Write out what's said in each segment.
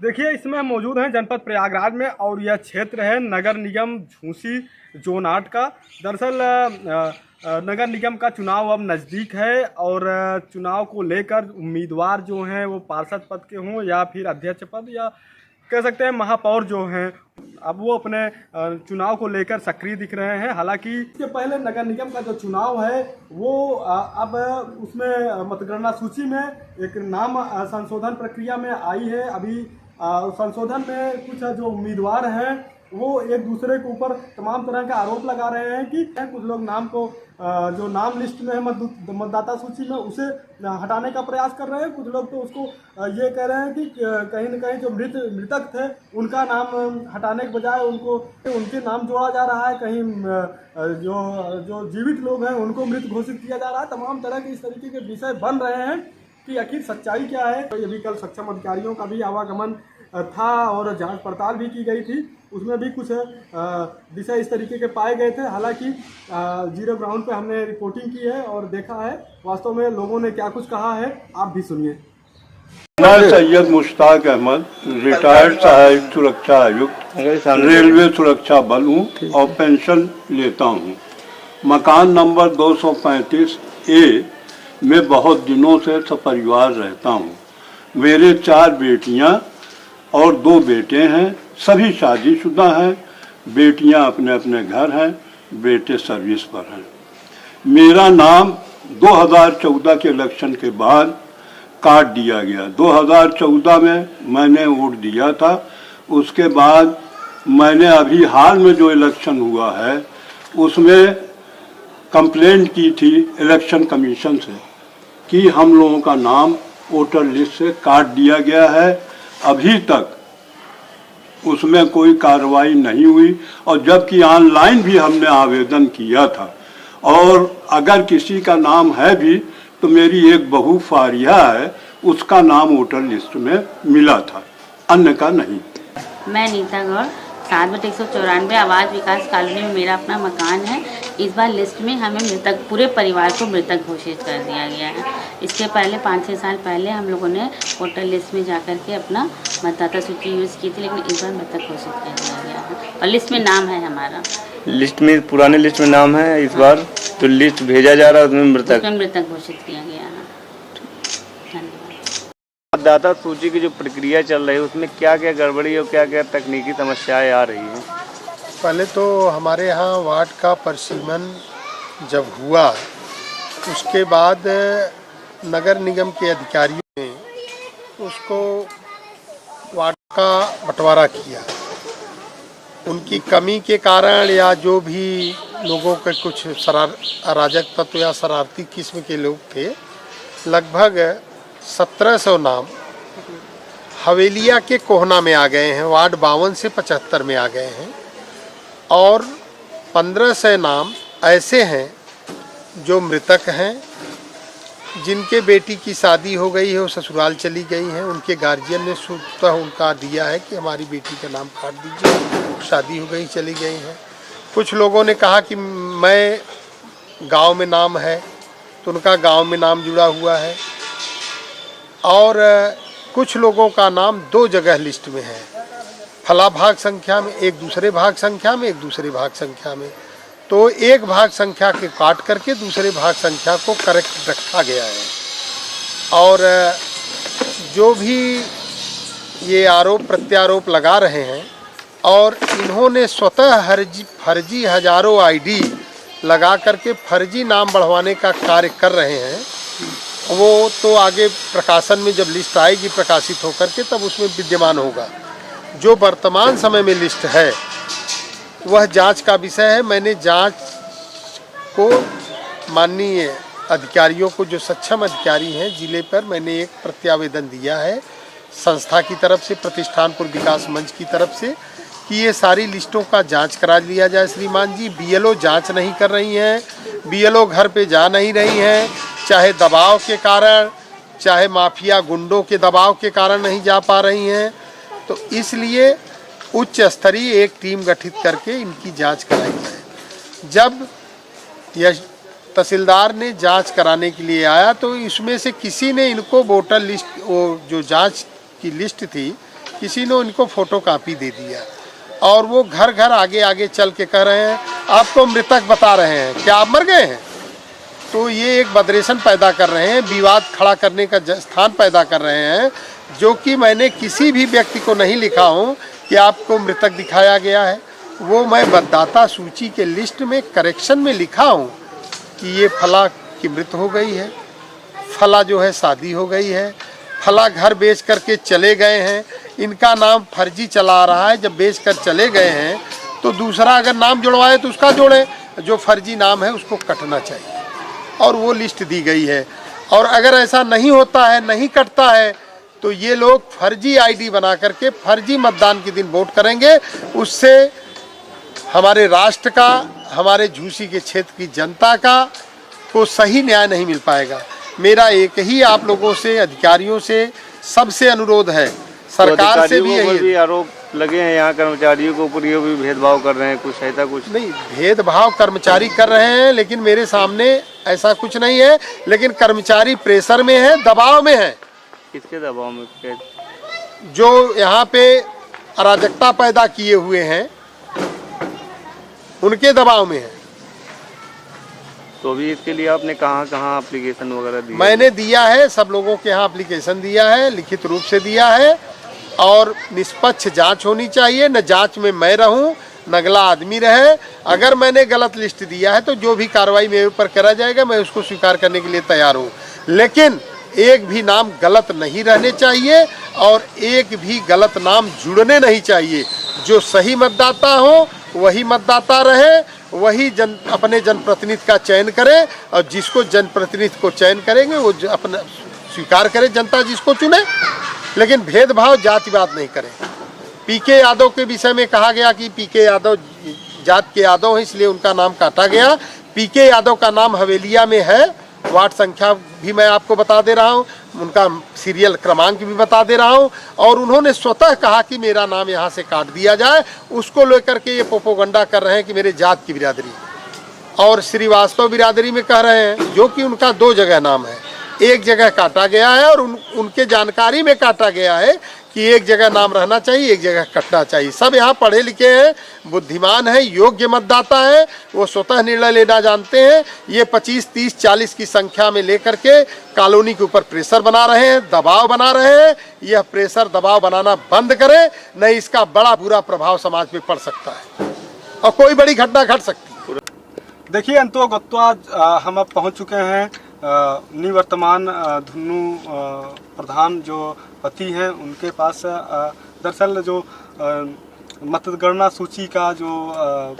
देखिए, इसमें हम मौजूद हैं जनपद प्रयागराज में और यह क्षेत्र है नगर निगम झूंसी जोन 8 का। दरअसल नगर निगम का चुनाव अब नज़दीक है और चुनाव को लेकर उम्मीदवार जो हैं वो पार्षद पद के हों या फिर अध्यक्ष पद या कह सकते हैं महापौर जो हैं, अब वो अपने चुनाव को लेकर सक्रिय दिख रहे हैं। हालांकि इसके पहले नगर निगम का जो चुनाव है वो अब उसमें मतगणना सूची में एक नाम संशोधन प्रक्रिया में आई है। अभी संशोधन में कुछ जो उम्मीदवार हैं वो एक दूसरे के ऊपर तमाम तरह के आरोप लगा रहे हैं कि कुछ लोग नाम को जो नाम लिस्ट में है मतदाता सूची में उसे हटाने का प्रयास कर रहे हैं। कुछ लोग तो उसको ये कह रहे हैं कि कहीं न कहीं जो मृतक थे उनका नाम हटाने के बजाय उनके नाम जोड़ा जा रहा है। कहीं जो जीवित लोग हैं उनको मृत घोषित किया जा रहा है। तमाम तरह के इस तरीके के विषय बन रहे हैं कि आखिर सच्चाई क्या है। तो ये भी कल सक्षम अधिकारियों का भी आवागमन था और जांच पड़ताल भी की गई थी, उसमें भी कुछ विषय इस तरीके के पाए गए थे। हालांकि जीरो ग्राउंड पे हमने रिपोर्टिंग की है और देखा है वास्तव में लोगों ने क्या कुछ कहा है, आप भी सुनिए। मैं सैयद मुश्ताक अहमद, रिटायर्ड सहायक सुरक्षा आयुक्त, रेलवे सुरक्षा बल हूँ और पेंशन लेता हूँ। मकान नंबर 235A में बहुत दिनों से सपरिवार रहता हूँ। मेरे 4 बेटियाँ और 2 बेटे हैं, सभी शादीशुदा हैं। बेटियां अपने अपने घर हैं, बेटे सर्विस पर हैं। मेरा नाम 2014 के इलेक्शन के बाद काट दिया गया। 2014 में मैंने वोट दिया था, उसके बाद मैंने अभी हाल में जो इलेक्शन हुआ है उसमें कंप्लेंट की थी इलेक्शन कमीशन से कि हम लोगों का नाम वोटर लिस्ट से काट दिया गया है। अभी तक उसमें कोई कार्रवाई नहीं हुई और जबकि ऑनलाइन भी हमने आवेदन किया था और अगर किसी का नाम है भी तो मेरी एक बहू फारिया है, उसका नाम वोटर लिस्ट में मिला था, अन्य का नहीं। मैं नीता गौड़, 7/194 आवास विकास कॉलोनी में मेरा अपना मकान है। इस बार लिस्ट में हमें मृतक पूरे परिवार को मृतक घोषित कर दिया गया है। इसके पहले 5-6 साल पहले हम लोगों ने वोटर लिस्ट में जाकर के अपना मतदाता सूची यूज़ की थी, लेकिन इस बार मृतक घोषित कर दिया गया है और लिस्ट में नाम है हमारा। लिस्ट में पुराने लिस्ट में नाम है, इस बार तो लिस्ट भेजा जा रहा है उसमें मृतक घोषित किया गया है। मतदाता सूची की जो प्रक्रिया चल रही है उसमें क्या क्या गड़बड़ी और क्या क्या तकनीकी समस्याएं आ रही हैं? पहले तो हमारे यहाँ वार्ड का परिसीमन जब हुआ उसके बाद नगर निगम के अधिकारियों ने उसको वार्ड का बंटवारा किया। उनकी कमी के कारण या जो भी लोगों के कुछ अराजक तत्व या शरारती किस्म के लोग थे, लगभग 1700 नाम हवेलिया के कोहना में आ गए हैं। वार्ड 52 से 75 में आ गए हैं और 1500 नाम ऐसे हैं जो मृतक हैं, जिनके बेटी की शादी हो गई है, वो ससुराल चली गई हैं। उनके गार्जियन ने स्वतः उनका दिया है कि हमारी बेटी का नाम काट दीजिए, शादी हो गई, चली गई हैं। कुछ लोगों ने कहा कि मैं गांव में नाम है तो उनका गांव में नाम जुड़ा हुआ है और कुछ लोगों का नाम 2 जगह लिस्ट में है, फला भाग संख्या में, एक दूसरे भाग संख्या में, एक दूसरे भाग संख्या में। तो एक भाग संख्या के काट करके दूसरे भाग संख्या को करेक्ट रखा गया है। और जो भी ये आरोप प्रत्यारोप लगा रहे हैं और इन्होंने स्वतः फर्जी हजारों आईडी लगा करके फर्जी नाम बढ़वाने का कार्य कर रहे हैं, वो तो आगे प्रकाशन में जब लिस्ट आएगी प्रकाशित होकर के तब उसमें विद्यमान होगा। जो वर्तमान समय में लिस्ट है वह जांच का विषय है। मैंने जांच को माननीय अधिकारियों को, जो सक्षम अधिकारी हैं जिले पर, मैंने एक प्रत्यावेदन दिया है संस्था की तरफ से, प्रतिष्ठानपुर विकास मंच की तरफ से, कि ये सारी लिस्टों का जांच करा लिया जाए। श्रीमान जी, बीएलओ जांच नहीं कर रही हैं, बीएलओ घर पे जा नहीं रही हैं, चाहे दबाव के कारण, चाहे माफिया गुंडों के दबाव के कारण नहीं जा पा रही हैं। तो इसलिए उच्च स्तरीय एक टीम गठित करके इनकी जांच कराई जाए। जब यह तहसीलदार ने जांच कराने के लिए आया तो इसमें से किसी ने इनको वोटर लिस्ट, वो जो जांच की लिस्ट थी, किसी ने इनको फोटो कापी दे दिया और वो घर घर आगे आगे चल के कह रहे हैं आपको मृतक बता रहे हैं, क्या आप मर गए हैं? तो ये एक बदरेशन पैदा कर रहे हैं, विवाद खड़ा करने का स्थान पैदा कर रहे हैं, जो कि मैंने किसी भी व्यक्ति को नहीं लिखा हूँ कि आपको मृतक दिखाया गया है। वो मैं मतदाता सूची के लिस्ट में करेक्शन में लिखा हूँ कि ये फला की मृत्यु हो गई है, फला जो है शादी हो गई है, फला घर बेच करके चले गए हैं, इनका नाम फर्जी चला रहा है। जब बेच कर चले गए हैं तो दूसरा अगर नाम जुड़वाए तो उसका जोड़ें, जो फर्जी नाम है उसको कटना चाहिए और वो लिस्ट दी गई है। और अगर ऐसा नहीं होता है, नहीं कटता है, तो ये लोग फर्जी आईडी बना करके फर्जी मतदान के दिन वोट करेंगे। उससे हमारे राष्ट्र का, हमारे झूसी के क्षेत्र की जनता का को सही न्याय नहीं मिल पाएगा। मेरा एक ही आप लोगों से, अधिकारियों से, सबसे अनुरोध है, सरकार से भी यही आरोप लगे हैं यहाँ कर्मचारियों के ऊपर, ये भी भेदभाव कर रहे हैं, कुछ ऐसा कुछ नहीं। भेदभाव कर्मचारी कर रहे हैं, लेकिन मेरे सामने ऐसा कुछ नहीं है। लेकिन कर्मचारी प्रेशर में है, दबाव में है। किसके दबाव में? जो यहाँ पे अराजकता पैदा किए हुए हैं उनके दबाव में है। तो अभी इसके लिए आपने कहाँ एप्लीकेशन वगैरह दिया? मैंने दिया है, सब लोगों के यहाँ एप्लीकेशन दिया है, लिखित रूप से दिया है। और निष्पक्ष जांच होनी चाहिए, न जांच में मैं रहूं न अगला आदमी रहे। अगर मैंने गलत लिस्ट दिया है तो जो भी कार्रवाई मेरे ऊपर करा जाएगा मैं उसको स्वीकार करने के लिए तैयार हूं। लेकिन एक भी नाम गलत नहीं रहने चाहिए और एक भी गलत नाम जुड़ने नहीं चाहिए। जो सही मतदाता हो वही मतदाता रहे, वही अपने जनप्रतिनिधि का चयन करे और जिसको जनप्रतिनिधि को चयन करेंगे वो अपना स्वीकार करे, जनता जिसको चुने। लेकिन भेदभाव जातिवाद नहीं करें। पीके यादव के विषय में कहा गया कि पीके यादव जात के यादव हैं इसलिए उनका नाम काटा गया। पीके यादव का नाम हवेलिया में है, वार्ड संख्या भी मैं आपको बता दे रहा हूं, उनका सीरियल क्रमांक भी बता दे रहा हूं। और उन्होंने स्वतः कहा कि मेरा नाम यहां से काट दिया जाए। उसको लेकर के ये प्रोपोगंडा कर रहे हैं कि मेरे जात की बिरादरी और श्रीवास्तव बिरादरी में कह रहे हैं, जो कि उनका 2 जगह नाम है। एक जगह काटा गया है और उनके जानकारी में काटा गया है कि एक जगह नाम रहना चाहिए, एक जगह कटना चाहिए। सब यहाँ पढ़े लिखे हैं, बुद्धिमान हैं, योग्य मतदाता हैं, वो स्वतः निर्णय लेना जानते हैं। ये 25, 30, 40 की संख्या में लेकर के कॉलोनी के ऊपर प्रेशर बना रहे हैं, दबाव बना रहे हैं। यह प्रेशर दबाव बनाना बंद करें, नहीं इसका बड़ा बुरा प्रभाव समाज पे पड़ सकता है और कोई बड़ी घटना घट सकती है। देखिए अंतो गत्वा हम अब पहुँच चुके हैं निवर्तमान धुन्नू प्रधान जो पति हैं उनके पास। दरअसल जो मतगणना सूची का जो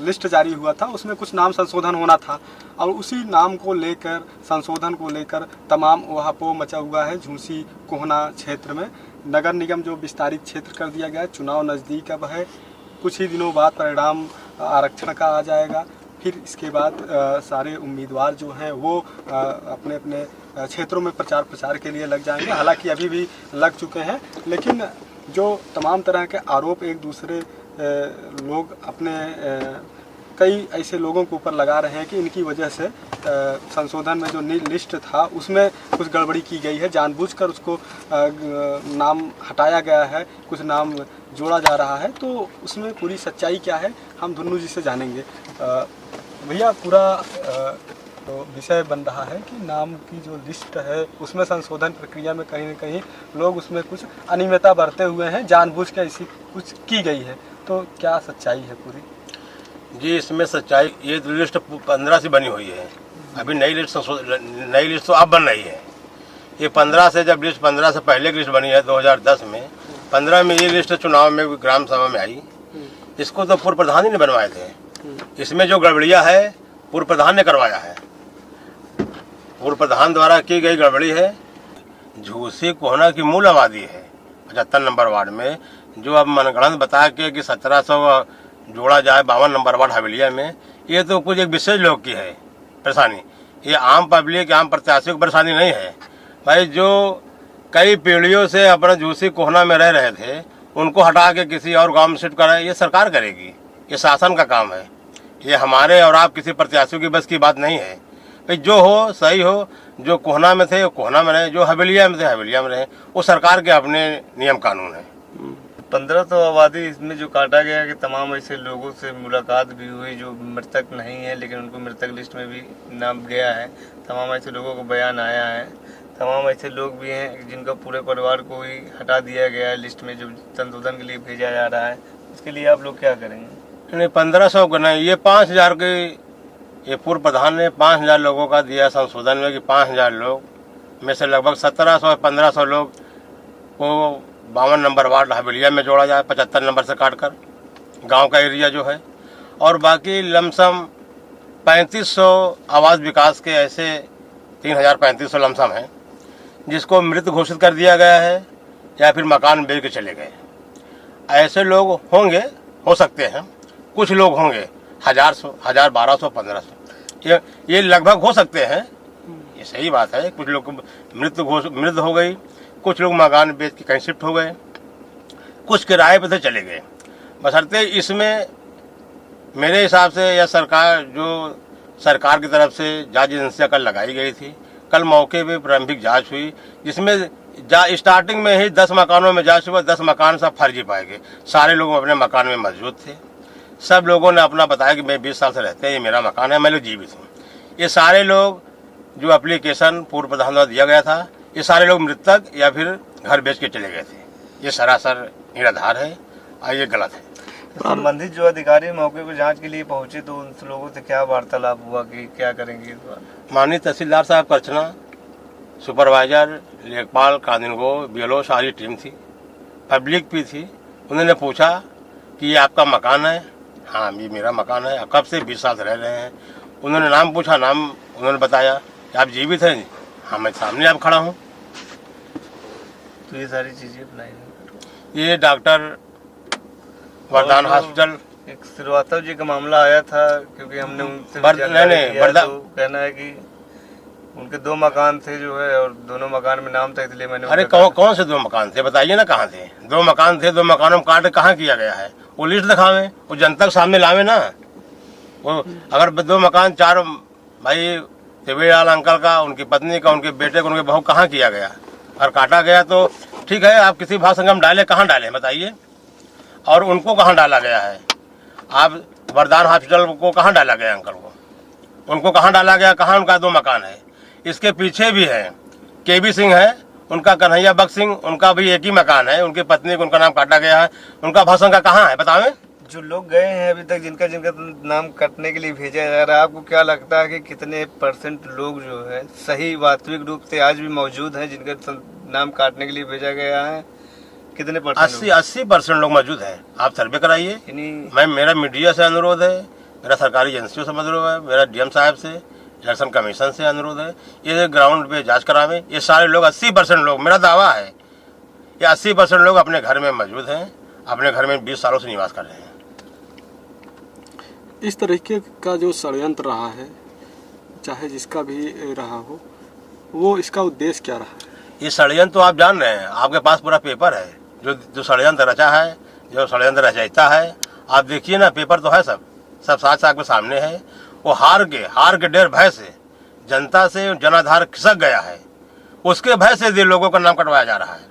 लिस्ट जारी हुआ था उसमें कुछ नाम संशोधन होना था और उसी नाम को लेकर, संशोधन को लेकर तमाम वहापो मचा हुआ है झूसी कोहना क्षेत्र में। नगर निगम जो विस्तारित क्षेत्र कर दिया गया है, चुनाव नज़दीक अब है, कुछ ही दिनों बाद परिणाम आरक्षण का आ जाएगा। फिर इसके बाद सारे उम्मीदवार जो हैं वो अपने अपने क्षेत्रों में प्रचार के लिए लग जाएंगे। हालांकि अभी भी लग चुके हैं, लेकिन जो तमाम तरह के आरोप एक दूसरे लोग अपने कई ऐसे लोगों के ऊपर लगा रहे हैं कि इनकी वजह से संशोधन में जो लिस्ट था उसमें कुछ गड़बड़ी की गई है, जानबूझकर उसको नाम हटाया गया है, कुछ नाम जोड़ा जा रहा है। तो उसमें पूरी सच्चाई क्या है हम धुन्नू जी से जानेंगे। भैया, पूरा तो विषय बन रहा है कि नाम की जो लिस्ट है उसमें संशोधन प्रक्रिया में कहीं न कहीं लोग उसमें कुछ अनियमितता बरते हुए हैं, जानबूझ के ऐसी कुछ की गई है। तो क्या सच्चाई है पूरी? जी, इसमें सच्चाई, ये लिस्ट 15 से बनी हुई है। अभी नई लिस्ट तो अब बन रही है। ये 15 से, जब लिस्ट 15 से पहले की लिस्ट बनी है 2010 में, 15 में ये लिस्ट चुनाव में ग्राम सभा में आई। इसको तो पूर्व प्रधान ही ने बनवाए थे। इसमें जो गड़बड़ियाँ है पूर्व प्रधान ने करवाया है, पूर्व प्रधान द्वारा की गई गड़बड़ी है। झूसी कोहना की मूल आबादी है 75 नंबर वार्ड में, जो अब मनगढ़ंत बता के कि 1700 जोड़ा जाए 52 नंबर वार्ड हवेलिया में, ये तो कुछ एक विशेष लोग की है परेशानी। ये आम पब्लिक, आम प्रत्याशी की परेशानी नहीं है भाई। जो कई पीढ़ियों से अपना झूसी कोहना में रह रहे थे उनको हटा के किसी और गांव में शिफ्ट कराए, ये सरकार करेगी, ये शासन का काम है। ये हमारे और आप किसी प्रत्याशियों की बस की बात नहीं है भाई। जो हो सही हो, जो कोहना में थे वो कोहना में रहे, जो हवेलिया में थे हवेलिया में रहे, वो सरकार के अपने नियम कानून है। 1500 आबादी इसमें जो काटा गया कि तमाम ऐसे लोगों से मुलाकात भी हुई जो मृतक नहीं है, लेकिन उनको मृतक लिस्ट में भी नाम गया है। तमाम ऐसे लोगों को बयान आया है। तमाम ऐसे लोग भी हैं जिनका पूरे परिवार को ही हटा दिया गया है लिस्ट में, जो संशोधन के लिए भेजा जा रहा है। इसके लिए आप लोग क्या करेंगे? नहीं, 1500 को नहीं, ये 5000 के, ये पूर्व प्रधान ने 5000 लोगों का दिया संशोधन में कि 5000 लोग में से लगभग 1700-1500 लोग को 52 नंबर वार्ड हवेलिया में जोड़ा जाए 75 नंबर से काटकर, गांव का एरिया जो है, और बाकी लमसम 3500 आवास विकास के ऐसे 3500 लमसम हैं जिसको मृत घोषित कर दिया गया है या फिर मकान बेच के चले गए। ऐसे लोग होंगे, हो सकते हैं, कुछ लोग होंगे 1000, 1200, 1500, ये लगभग हो सकते हैं। ये सही बात है। कुछ लोग मृत हो गई, कुछ लोग मकान बेच के कहीं शिफ्ट हो गए, कुछ किराए पे से चले गए। बशर्ते इसमें मेरे हिसाब से या सरकार की तरफ से जांच एजेंसियां कल लगाई गई थी। कल मौके पे प्रारंभिक जांच हुई जिसमें स्टार्टिंग में ही 10 मकानों में जांच हुआ। 10 मकान सब फर्जी पाए गए। सारे लोग अपने मकान में मौजूद थे। सब लोगों ने अपना बताया कि मैं 20 साल से रहते हैं, ये मेरा मकान है, मैं लोग जीवित हूँ। ये सारे लोग जो एप्लीकेशन पूर्व प्रधान द्वारा दिया गया था, ये सारे लोग मृतक या फिर घर बेच के चले गए थे। ये सरासर निराधार है और ये गलत है। संबंधित जो अधिकारी मौके पर जांच के लिए पहुंचे तो उन लोगों से क्या वार्तालाप हुआ कि क्या करेंगे इस बार? माननीय तहसीलदार साहब करछना, सुपरवाइजर, लेखपाल, कानूनगो, बीएलओ, सारी टीम थी, पब्लिक भी थी। उन्होंने पूछा कि ये आपका मकान है? हाँ, ये मेरा मकान है। कब से? 20 साल से रह रहे हैं। उन्होंने नाम पूछा, नाम उन्होंने बताया कि आप जीवित हैं? हाँ, मैं सामने आप खड़ा हूँ। तो ये सारी चीजें अपनाई। ये डॉक्टर वरदान हॉस्पिटल, एक श्रीवास्तव जी का मामला आया था क्योंकि हमने उनसे तो कहना है कि उनके 2 मकान थे जो है और दोनों मकान में नाम था, इसलिए मैंने। अरे कौन से 2 मकान थे बताइए ना, कहाँ थे? 2 मकान थे, 2 मकानों में काट कहाँ किया गया है? वो लिस्ट दिखावे, वो जनता के सामने लावे ना। वो अगर 2 मकान 4 भाई देवीलाल अंकल का, उनकी पत्नी का, उनके बेटे का, उनके बहू कहाँ किया गया और काटा गया तो ठीक है, आप किसी भाव संगम डाले, कहाँ डाले बताइए? और उनको कहाँ डाला गया है? आप वरदान हॉस्पिटल को कहाँ डाला गया? अंकल को, उनको कहाँ डाला गया? कहाँ उनका 2 मकान है? इसके पीछे भी है केबी सिंह है, उनका कन्हैया बख्श सिंह, उनका भी एक ही मकान है। उनकी पत्नी को उनका नाम काटा गया है। उनका भाषण का कहाँ है बतावें? जो लोग गए हैं अभी तक, जिनका नाम कटने के लिए भेजा जा रहा है, आपको क्या लगता है कि कितने % लोग जो है सही वास्तविक रूप से आज भी मौजूद हैं जिनका नाम काटने के लिए भेजा गया है? कितने %? 80% लोग मौजूद हैं। आप सर्वे कराइए। मेरा मीडिया से अनुरोध है, मेरा सरकारी एजेंसियों से अनुरोध है, मेरा डीएम साहब से, इलेक्शन कमीशन से अनुरोध है, ये ग्राउंड पे जांच करावें। ये सारे लोग 80% लोग, मेरा दावा है ये 80% लोग अपने घर में मौजूद हैं, अपने घर में 20 सालों से निवास कर रहे हैं। इस तरीके का जो षड्यंत्र रहा है, चाहे जिसका भी रहा हो, वो इसका उद्देश्य क्या रहा है? ये षड्यंत्र तो आप जान रहे हैं, आपके पास पूरा पेपर है जो षड्यंत्र रचा है, जो षड्यंत्र रचयिता है। आप देखिए ना, पेपर तो है, सब साथ आपके सामने है। वो हार के डर भय से जनता से जनाधार खिसक गया है। उसके भय से ये लोगों का नाम कटवाया जा रहा है।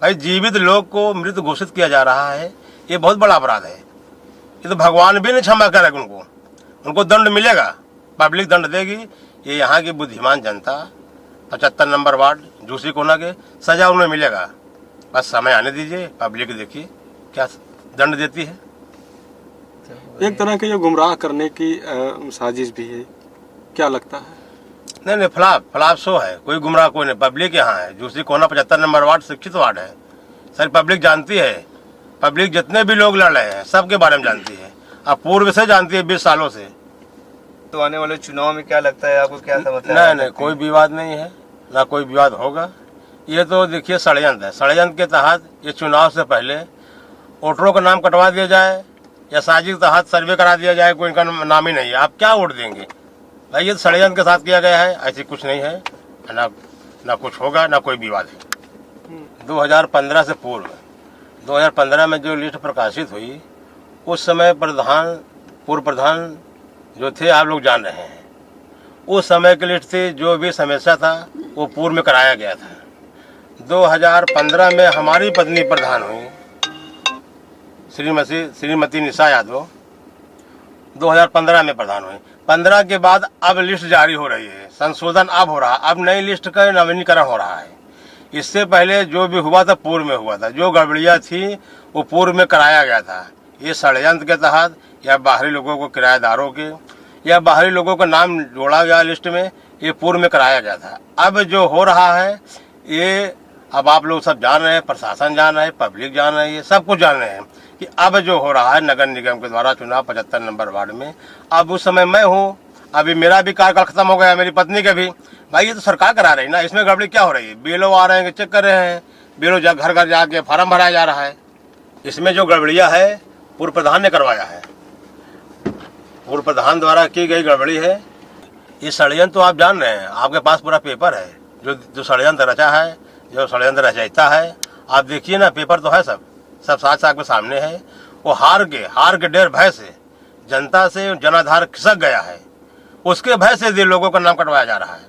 भाई, जीवित लोग को मृत घोषित किया जा रहा है, ये बहुत बड़ा अपराध है। ये तो भगवान भी नहीं क्षमा करेगा उनको दंड मिलेगा, पब्लिक दंड देगी। ये यहाँ की बुद्धिमान जनता, 75 नंबर वार्ड झूसी कोना के, सजा उन्हें मिलेगा। बस समय आने दीजिए, पब्लिक देखिए क्या दंड देती है। एक तरह के ये गुमराह करने की साजिश भी है, क्या लगता है? नहीं, फ्लाप शो है। कोई गुमराह कोई नहीं, पब्लिक यहाँ है। झूसी कोना 75 नंबर वार्ड शिक्षित वार्ड है। सारी पब्लिक जानती है। पब्लिक जितने भी लोग लड़ रहे हैं सबके बारे में जानती है, अब पूर्व से जानती है, 20 सालों से। तो आने वाले चुनाव में क्या लगता है आपको, क्या समझता है? नहीं, कोई विवाद नहीं है, ना कोई विवाद होगा। ये तो देखिए षड्यंत्र है। षड्यंत्र के तहत ये चुनाव से पहले वोटरों का नाम कटवा दिया जाए या साजिश के तहत सर्वे करा दिया जाए, कोई इनका नाम ही नहीं है, आप क्या वोट देंगे भाई? ये षड्यंत्र के साथ किया गया है, ऐसी कुछ नहीं है, ना कुछ होगा, ना कोई विवाद है। 2015 से पूर्व 2015 में जो लिस्ट प्रकाशित हुई, उस समय पूर्व प्रधान जो थे आप लोग जान रहे हैं, उस समय की लिस्ट थी। जो भी समस्या था वो पूर्व में कराया गया था। 2015 में हमारी पत्नी प्रधान हुई, श्रीमती निशा यादव 2015 में प्रधान हुई। 15 के बाद अब लिस्ट जारी हो रही है, संशोधन अब हो रहा है, अब नई लिस्ट का नवीनीकरण हो रहा है। इससे पहले जो भी हुआ था पूर्व में हुआ था, जो गड़बड़ियाँ थी वो पूर्व में कराया गया था। ये षड्यंत्र के तहत या बाहरी लोगों को, किराएदारों के या बाहरी लोगों का नाम जोड़ा गया लिस्ट में, ये पूर्व में कराया गया था। अब जो हो रहा है ये अब आप लोग सब जान रहे हैं, प्रशासन जान रहे हैं, पब्लिक जान रही है, सब कुछ जान रहे हैं कि अब जो हो रहा है नगर निगम के द्वारा चुनाव 75 नंबर वार्ड में, अब उस समय मैं हूँ, अभी मेरा भी कार्यकाल खत्म हो गया, मेरी पत्नी का भी। भाई ये तो सरकार करा रही ना, इसमें गड़बड़ी क्या हो रही है? बीएलओ आ रहे हैं, चेक कर रहे हैं, बीएलओ घर घर जाके फार्म भराया जा रहा है। इसमें जो गड़बड़ियाँ है पूर्व प्रधान ने करवाया है, पूर्व प्रधान द्वारा की गई गड़बड़ी है। ये षड्यंत्र तो आप जान रहे हैं, आपके पास पूरा पेपर है, जो षड्यंत्र रचा है, जो षड्यंत्र रचयिता है, आप देखिए ना, पेपर तो है, सब साथ के सामने है। वो हार के डर भय से, जनता से जनाधार खिसक गया है, उसके भय से ये लोगों का नाम कटवाया जा रहा है।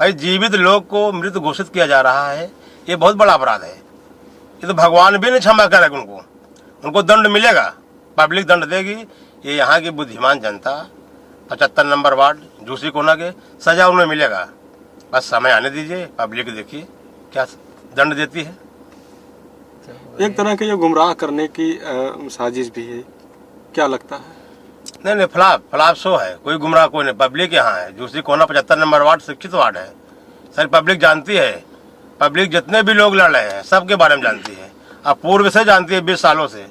भाई जीवित लोग को मृत घोषित किया जा रहा है, ये बहुत बड़ा अपराध है। ये तो भगवान भी नहीं क्षमा करेगा, उनको दंड मिलेगा, पब्लिक दंड देगी। ये यहाँ की बुद्धिमान जनता 75 नंबर वार्ड झूसी कोना के सजा उन्हें मिलेगा। बस समय आने दीजिए, पब्लिक देखिए क्या दंड देती है। एक तरह के ये गुमराह करने की साजिश भी है, क्या लगता है? नहीं, फ्लॉप शो है, कोई गुमराह कोई नहीं। पब्लिक यहाँ है, झूसी कोना 75 नंबर वार्ड शिक्षित वार्ड है, सारी पब्लिक जानती है। पब्लिक जितने भी लोग लड़ रहे हैं सबके बारे में जानती है, अब पूर्व से जानती है, 20 सालों से।